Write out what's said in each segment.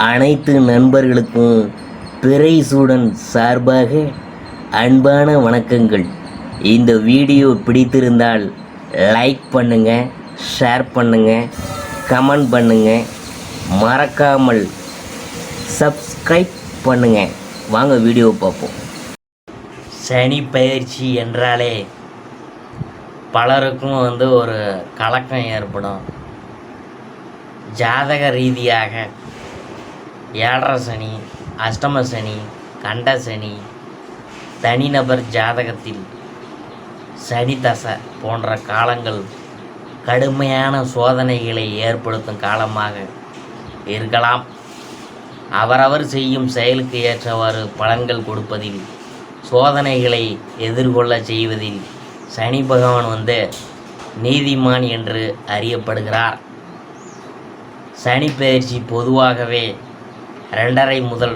அனைத்து நண்பர்களுக்கும் பிறைசூடன் சார்பாக அன்பான வணக்கங்கள். இந்த வீடியோ பிடித்திருந்தால் லைக் பண்ணுங்கள், ஷேர் பண்ணுங்கள், கமெண்ட் பண்ணுங்கள், மறக்காமல் சப்ஸ்கிரைப் பண்ணுங்கள். வாங்க வீடியோ பார்ப்போம். சனி பயிற்சி என்றாலே பலருக்கும் ஒரு கலக்கம் ஏற்படும். ஜாதக ரீதியாக ஏழரை சனி, அஷ்டம சனி, கண்ட சனி, தனிநபர் ஜாதகத்தில் சனி தசை போன்ற காலங்கள் கடுமையான சோதனைகளை ஏற்படுத்தும் காலமாக இருக்கலாம். அவரவர் செய்யும் செயலுக்கு ஏற்றவாறு பலன்கள் கொடுப்பதில், சோதனைகளை எதிர்கொள்ள செய்வதில் சனி பகவான் நீதிமான் என்று அறியப்படுகிறார். சனி பயிற்சி பொதுவாகவே 2.5 முதல்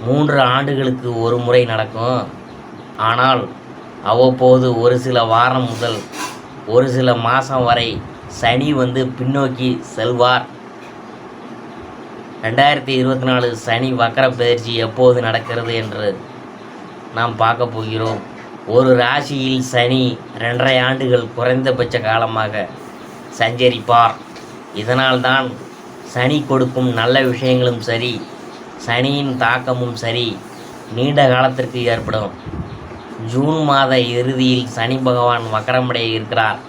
3 ஆண்டுகளுக்கு ஒரு முறை நடக்கும். ஆனால் அவ்வப்போது ஒரு சில வாரம் முதல் ஒரு சில மாதம் வரை சனி பின்னோக்கி செல்வார். 2024 சனி வக்கர பயிற்சி எப்போது நடக்கிறது என்று நாம் பார்க்க போகிறோம். ஒரு ராசியில் சனி 2.5 ஆண்டுகள் குறைந்தபட்ச காலமாக சஞ்சரிப்பார். இதனால்தான் சனி கொடுக்கும் நல்ல விஷயங்களும் சரி, சனியின் தாக்கமும் சரி நீண்ட காலத்திற்கு ஏற்படும். ஜூன் மாத இறுதியில் சனி பகவான் வக்கரமடைய இருக்கிறார்.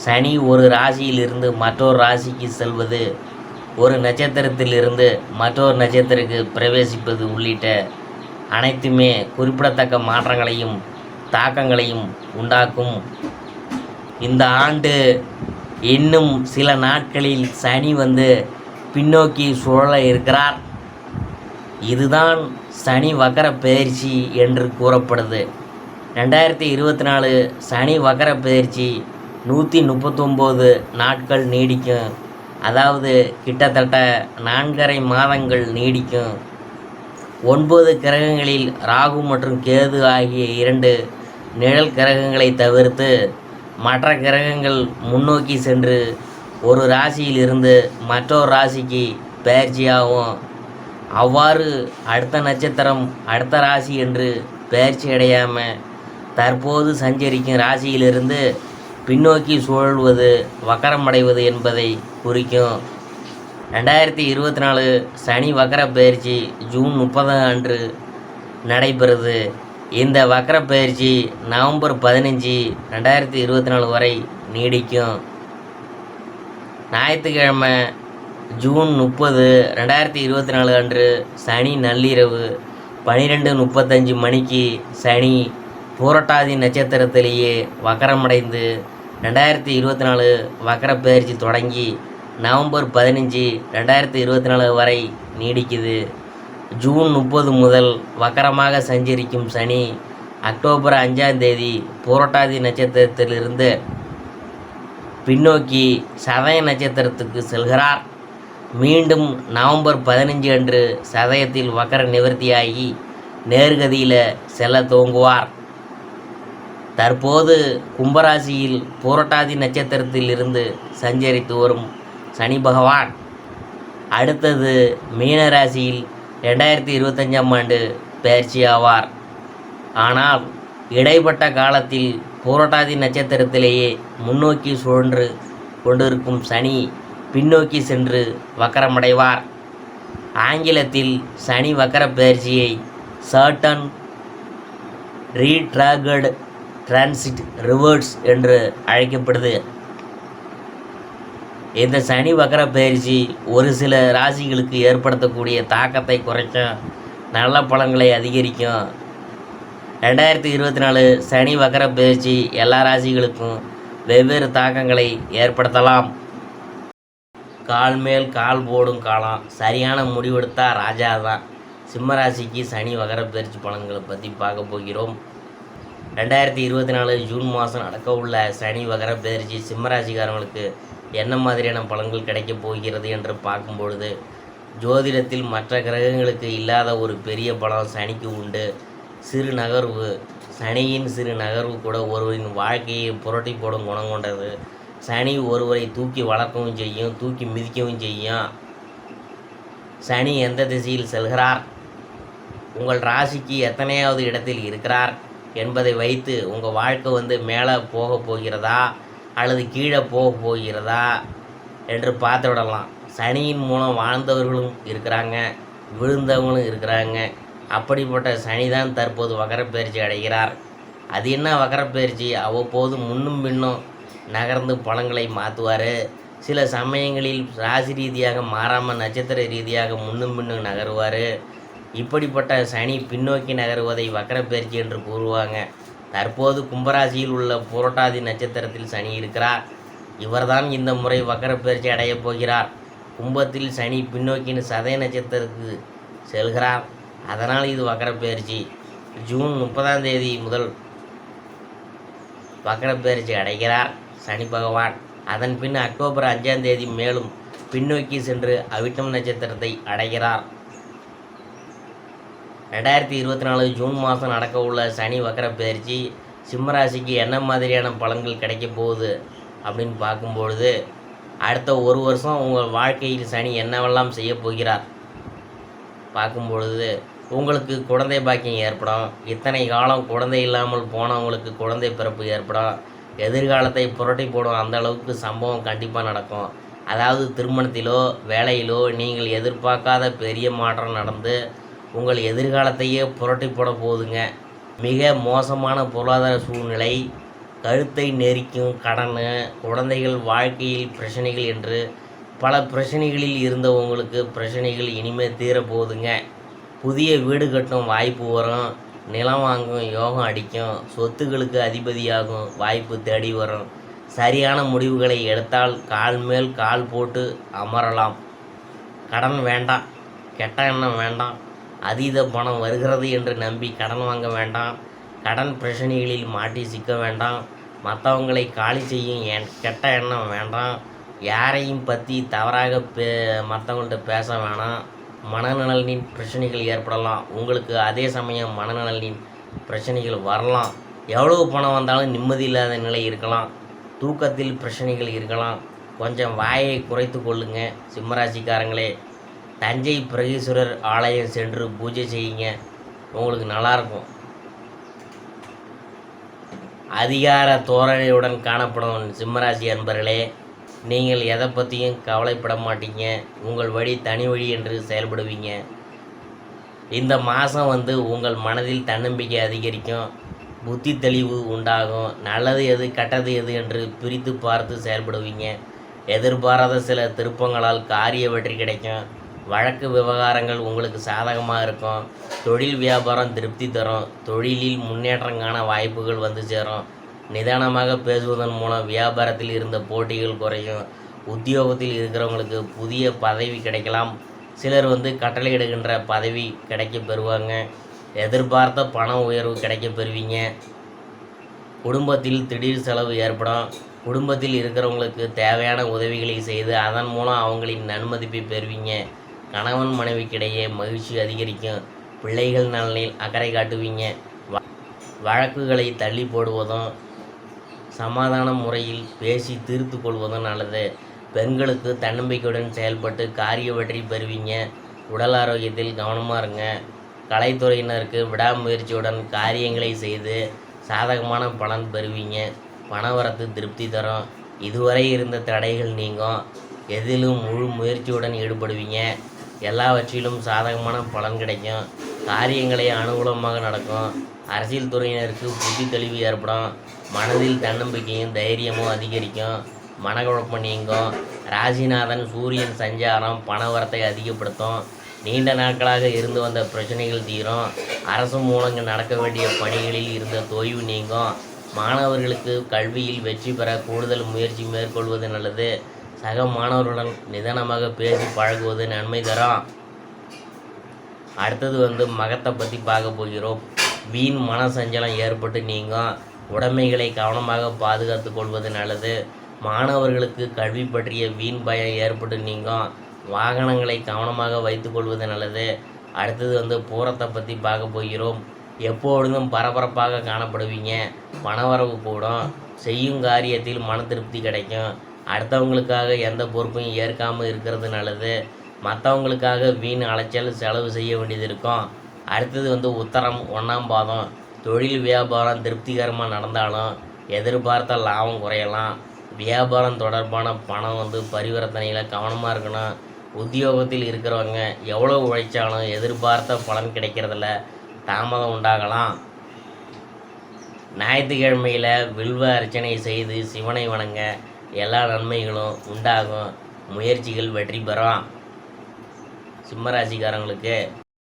சனி ஒரு ராசியில் இருந்து மற்றொரு ராசிக்கு செல்வது, ஒரு நட்சத்திரத்தில் இருந்து மற்றொரு நட்சத்திரத்துக்கு பிரவேசிப்பது உள்ளிட்ட அனைத்துமே குறிப்பிடத்தக்க மாற்றங்களையும் தாக்கங்களையும் உண்டாக்கும். இந்த ஆண்டு இன்னும் சில நாட்களில் சனி பின்னோக்கி சுழல இருக்கிறார். இதுதான் சனி வக்கர பயிற்சி என்று கூறப்படுது. 2024 சனி வக்கர பயிற்சி 139 நாட்கள் நீடிக்கும். அதாவது கிட்டத்தட்ட 4.5 மாதங்கள் நீடிக்கும். 9 கிரகங்களில் ராகு மற்றும் கேது ஆகிய 2 நிழல் கிரகங்களை தவிர்த்து மற்ற கிரகங்கள் முன்னோக்கி சென்று ஒரு ராசியில் இருந்து மற்றொரு ராசிக்கு பயிற்சியாகும். அவ்வாறு அடுத்த நட்சத்திரம் அடுத்த ராசி என்று பயிற்சி அடையாமல் தற்போது சஞ்சரிக்கும் ராசியிலிருந்து பின்னோக்கி சுழல்வது வக்கரமடைவது என்பதை குறிக்கும். 2024 சனி வக்கர பயிற்சி ஜூன் 30 அன்று நடைபெறுது. இந்த வக்கர பயிற்சி நவம்பர் 15, 2024 வரை நீடிக்கும். ஞாயிற்றுக்கிழமை ஜூன் 30, 2024 அன்று சனி நள்ளிரவு 12:35 மணிக்கு சனி பூரட்டாதி நட்சத்திரத்திலேயே வக்கரமடைந்து 2024 வக்கர பயிற்சி தொடங்கி நவம்பர் 15, 2024 வரை நீடிக்குது. ஜூன் 30 முதல் வக்கரமாக சஞ்சரிக்கும் சனி அக்டோபர் 5ஆம் தேதி பூரட்டாதி நட்சத்திரத்திலிருந்து பின்னோக்கி சதய நட்சத்திரத்துக்கு செல்கிறார். மீண்டும் நவம்பர் 15 அன்று சதயத்தில் வக்கர நிவர்த்தியாகி நேர்கதியில் செல்ல துவங்குவார். தற்போது கும்பராசியில் பூரட்டாதி நட்சத்திரத்தில் இருந்து சஞ்சரித்து வரும் சனி பகவான் அடுத்தது மீனராசியில் 2025ஆம் ஆண்டு பயிற்சி ஆவார். ஆனால் இடைப்பட்ட காலத்தில் பூரட்டாதி நட்சத்திரத்திலேயே முன்னோக்கி சுழன்று கொண்டிருக்கும் சனி பின்னோக்கி சென்று வக்கரமடைவார். ஆங்கிலத்தில் சனி வக்கர பயிற்சியை சர்டன் ரீட்ராகட் டிரான்சிட் ரிவர்ஸ் என்று அழைக்கப்படுது. இந்த சனி வக்கர பயிற்சி ஒரு சில ராசிகளுக்கு ஏற்படுத்தக்கூடிய தாக்கத்தை குறைக்கும், நல்ல பலன்களை அதிகரிக்கும். 2024 சனி வக்கர பயிற்சி எல்லா ராசிகளுக்கும் வெவ்வேறு தாக்கங்களை ஏற்படுத்தலாம். கால் மேல் கால் போடும் காலம், சரியான முடிவெடுத்தா ராஜா தான். சிம்ம ராசிக்கு சனி வக்கர பயிற்சி பலன்களை பற்றி பார்க்க போகிறோம். 2024 ஜூன் மாதம் நடக்க உள்ள சனி வக்கர பயிற்சி சிம்ம ராசிக்காரங்களுக்கு என்ன மாதிரியான பலன்கள் கிடைக்கப் போகிறது என்று பார்க்கும் பொழுது, ஜோதிடத்தில் மற்ற கிரகங்களுக்கு இல்லாத ஒரு பெரிய பலம் சனிக்கு உண்டு. சிறு நகர்வு, சனியின் சிறு நகர்வு கூட ஒருவரின் வாழ்க்கையை புரட்டி போடும் குணம் கொண்டது. சனி ஒருவரை தூக்கி வளர்க்கவும் செய்யும், தூக்கி மிதிக்கவும் செய்யும். சனி எந்த திசையில் செல்கிறார், உங்கள் ராசிக்கு எத்தனையாவது இடத்தில் இருக்கிறார் என்பதை வைத்து உங்கள் வாழ்க்கை மேலே போக போகிறதா அல்லது கீழே போக போகிறதா என்று பார்த்து விடலாம். சனியின் மூலம் வாழ்ந்தவர்களும் இருக்கிறாங்க, விழுந்தவங்களும் இருக்கிறாங்க. அப்படிப்பட்ட சனி தான் தற்போது வக்கரப்பெயர்ச்சி அடைகிறார். அது என்ன வக்கரப்பெயர்ச்சி? அவ்வப்போது முன்னும் பின்னும் நகர்ந்து பலன்களை மாற்றுவார். சில சமயங்களில் ராசி ரீதியாக மாறாமல் நட்சத்திர ரீதியாக முன்னும் பின்னும் நகருவார். இப்படிப்பட்ட சனி பின்னோக்கி நகருவதை வக்கரப்பெயர்ச்சி என்று கூறுவாங்க. தற்போது கும்பராசியில் உள்ள புரட்டாதி நட்சத்திரத்தில் சனி இருக்கிறார். இவர்தான் இந்த முறை வக்கரப்பெயர்ச்சி அடையப் போகிறார். கும்பத்தில் சனி பின்னோக்கின் சதய நட்சத்திரத்துக்கு செல்கிறார். அதனால் இது வக்கரப்பெயர்ச்சி. ஜூன் 30ஆம் தேதி முதல் வக்கரப்பெயர்ச்சி அடைகிறார் சனி பகவான். அதன் பின் அக்டோபர் 5ஆம் தேதி மேலும் பின்னோக்கி சென்று அவிட்டம் நட்சத்திரத்தை அடைகிறார். 2024 ஜூன் மாதம் நடக்க உள்ள சனி வக்கரப்பெயர்ச்சி சிம்மராசிக்கு என்ன மாதிரியான பலன்கள் கிடைக்க போகுது அப்படின்னு பார்க்கும்பொழுது, அடுத்த ஒரு வருஷம் உங்கள் வாழ்க்கையில் சனி என்னவெல்லாம் செய்ய போகிறார் பார்க்கும்பொழுது, உங்களுக்கு குழந்தை பாக்கியம் ஏற்படும். இத்தனை காலம் குழந்தை இல்லாமல் போனவங்களுக்கு குழந்தை பிறப்பு ஏற்படும். எதிர்காலத்தை புரட்டி போடும் அந்த அளவுக்கு சம்பவம் கண்டிப்பாக நடக்கும். அதாவது திருமணத்திலோ வேலையிலோ நீங்கள் எதிர்பார்க்காத பெரிய மாற்றம் நடந்து உங்கள் எதிர்காலத்தையே புரட்டி போட போகுதுங்க. மிக மோசமான பொருளாதார சூழ்நிலை, கழுத்தை நெரிக்கும் கடன், குழந்தைகள் வாழ்க்கையில் பிரச்சனைகள் என்று பல பிரச்சனைகளில் இருந்த உங்களுக்கு பிரச்சனைகள் இனிமேல் தீரப்போகுதுங்க. புதிய வீடு கட்டும் வாய்ப்பு வரும். நிலம் வாங்கும் யோகம் அடிக்கும். சொத்துக்களுக்கு அதிபதியாகும் வாய்ப்பு தேடி வரும். சரியான முடிவுகளை எடுத்தால் கால் மேல் கால் போட்டு அமரலாம். கடன் வேண்டாம், கெட்ட எண்ணம் வேண்டாம். அதீத பணம் வருகிறது என்று நம்பி கடன் வாங்க வேண்டாம். கடன் பிரச்சனைகளில் மாட்டி சிக்க வேண்டாம். மற்றவங்களை காலி செய்யும் கெட்ட எண்ணம் வேண்டாம். யாரையும் பற்றி தவறாக மற்றவங்கள்ட்ட பேச வேணாம். மனநலனின் பிரச்சனைகள் ஏற்படலாம் உங்களுக்கு. அதே சமயம் மனநலனின் பிரச்சனைகள் வரலாம். எவ்வளவு பணம் வந்தாலும் நிம்மதி இல்லாத நிலை இருக்கலாம். தூக்கத்தில் பிரச்சனைகள் இருக்கலாம். கொஞ்சம் வாயை குறைத்து கொள்ளுங்க சிம்மராசிக்காரங்களே. தஞ்சை பிரகீஸ்வரர் ஆலயம் சென்று பூஜை செய்யுங்க, உங்களுக்கு நல்லாயிருக்கும். அதிகார தோரணையுடன் காணப்படும் சிம்மராசி அன்பர்களே, நீங்கள் எதை பற்றியும் கவலைப்பட மாட்டீங்க. உங்கள் வழி தனி வழி என்று செயல்படுவீங்க. இந்த மாதம் உங்கள் மனதில் தன்னம்பிக்கை அதிகரிக்கும். புத்தி தெளிவு உண்டாகும். நல்லது எது கெட்டது எது என்று பிரித்து பார்த்து செயல்படுவீங்க. எதிர்பாராத சில திருப்பங்களால் காரிய வெற்றி கிடைக்கும். வழக்கு விவகாரங்கள் உங்களுக்கு சாதகமாக இருக்கும். தொழில் வியாபாரம் திருப்தி தரும். தொழிலில் முன்னேற்றம் காண வாய்ப்புகள் சேரும். நிதானமாக பேசுவதன் மூலம் வியாபாரத்தில் இருந்த போட்டிகள் குறையும். உத்தியோகத்தில் இருக்கிறவங்களுக்கு புதிய பதவி கிடைக்கலாம். சிலர் கட்டளையிடுகின்ற பதவி கிடைக்க பெறுவாங்க. எதிர்பார்த்த பண உயர்வு கிடைக்க பெறுவீங்க. குடும்பத்தில் திடீர் செலவு ஏற்படும். குடும்பத்தில் இருக்கிறவங்களுக்கு தேவையான உதவிகளை செய்து அதன் மூலம் அவங்களின் நன்மதிப்பை பெறுவீங்க. கணவன் மனைவிக்கிடையே மகிழ்ச்சி அதிகரிக்கும். பிள்ளைகள் நலனில் அக்கறை காட்டுவீங்க. வழக்குகளை தள்ளி போடுவதும் சமாதான முறையில் பேசி தீர்த்து கொள்வதும் நல்லது. பெண்களுக்கு தன்னம்பிக்கையுடன் செயல்பட்டு காரிய வெற்றி பெறுவீங்க. உடல் ஆரோக்கியத்தில் கவனமாக இருங்க. கலைத்துறையினருக்கு விடாமுயற்சியுடன் காரியங்களை செய்து சாதகமான பலன் பெறுவீங்க. பணவரத்து திருப்தி தரும். இதுவரை இருந்த தடைகள் நீங்கும். எதிலும் முழு முயற்சியுடன் ஈடுபடுவீங்க. எல்லாவற்றிலும் சாதகமான பலன் கிடைக்கும். காரியங்களை அனுகூலமாக நடக்கும். அரசியல் துறையினருக்கு புத்தி தெளிவு ஏற்படும். மனதில் தன்னம்பிக்கையும் தைரியமும் அதிகரிக்கும். மனக்குழப்பம் நீங்கும். ராசிநாதன் சூரியன் சஞ்சாரம் பணவரத்தை அதிகப்படுத்தும். நீண்ட நாட்களாக இருந்து வந்த பிரச்சனைகள் தீரும். அரசு மூலம் நடக்க வேண்டிய பணிகளில் இருந்த தொய்வு நீங்கும். மாணவர்களுக்கு கல்வியில் வெற்றி பெற கூடுதல் முயற்சி மேற்கொள்வது நல்லது. சக மாணவர்களுடன் நிதானமாக பேசி பழகுவது நன்மை தரும். அடுத்தது மகத்தை பற்றி பார்க்க போகிறோம். வீண் மன சஞ்சலம் ஏற்பட்டு நீங்கும். உடைமைகளை கவனமாக பாதுகாத்து கொள்வது நல்லது. மாணவர்களுக்கு கல்வி பற்றிய வீண் பயம் ஏற்பட்டு நீங்கும். வாகனங்களை கவனமாக வைத்து கொள்வது நல்லது. அடுத்தது பூரத்தை பற்றி பார்க்க போகிறோம். எப்பொழுதும் பரபரப்பாக காணப்படுவீங்க. பணவரவு கூடும். செய்யும் காரியத்தில் மன திருப்தி கிடைக்கும். அடுத்தவங்களுக்காக எந்த பொறுப்பையும் ஏற்காமல் இருக்கிறது நல்லது. மற்றவங்களுக்காக வீண் அலைச்சல் செலவு செய்ய வேண்டியது இருக்கும். அடுத்தது உத்தரம் 1ஆம் பாதம். தொழில் வியாபாரம் திருப்திகரமாக நடந்தாலும் எதிர்பார்த்த லாபம் குறையலாம். வியாபாரம் தொடர்பான பணம் பரிவர்த்தனையில் கவனமாக இருக்கணும். உத்தியோகத்தில் இருக்கிறவங்க எவ்வளோ உழைச்சாலும் எதிர்பார்த்த பலன் கிடைக்கிறதில்ல, தாமதம் உண்டாகலாம். ஞாயிற்றுக்கிழமையில் வில்வ அர்ச்சனை செய்து சிவனை வணங்க எல்லா நன்மைகளும் உண்டாகும். முயற்சிகள் வெற்றி பெறும். சிம்மராசிக்காரங்களுக்கு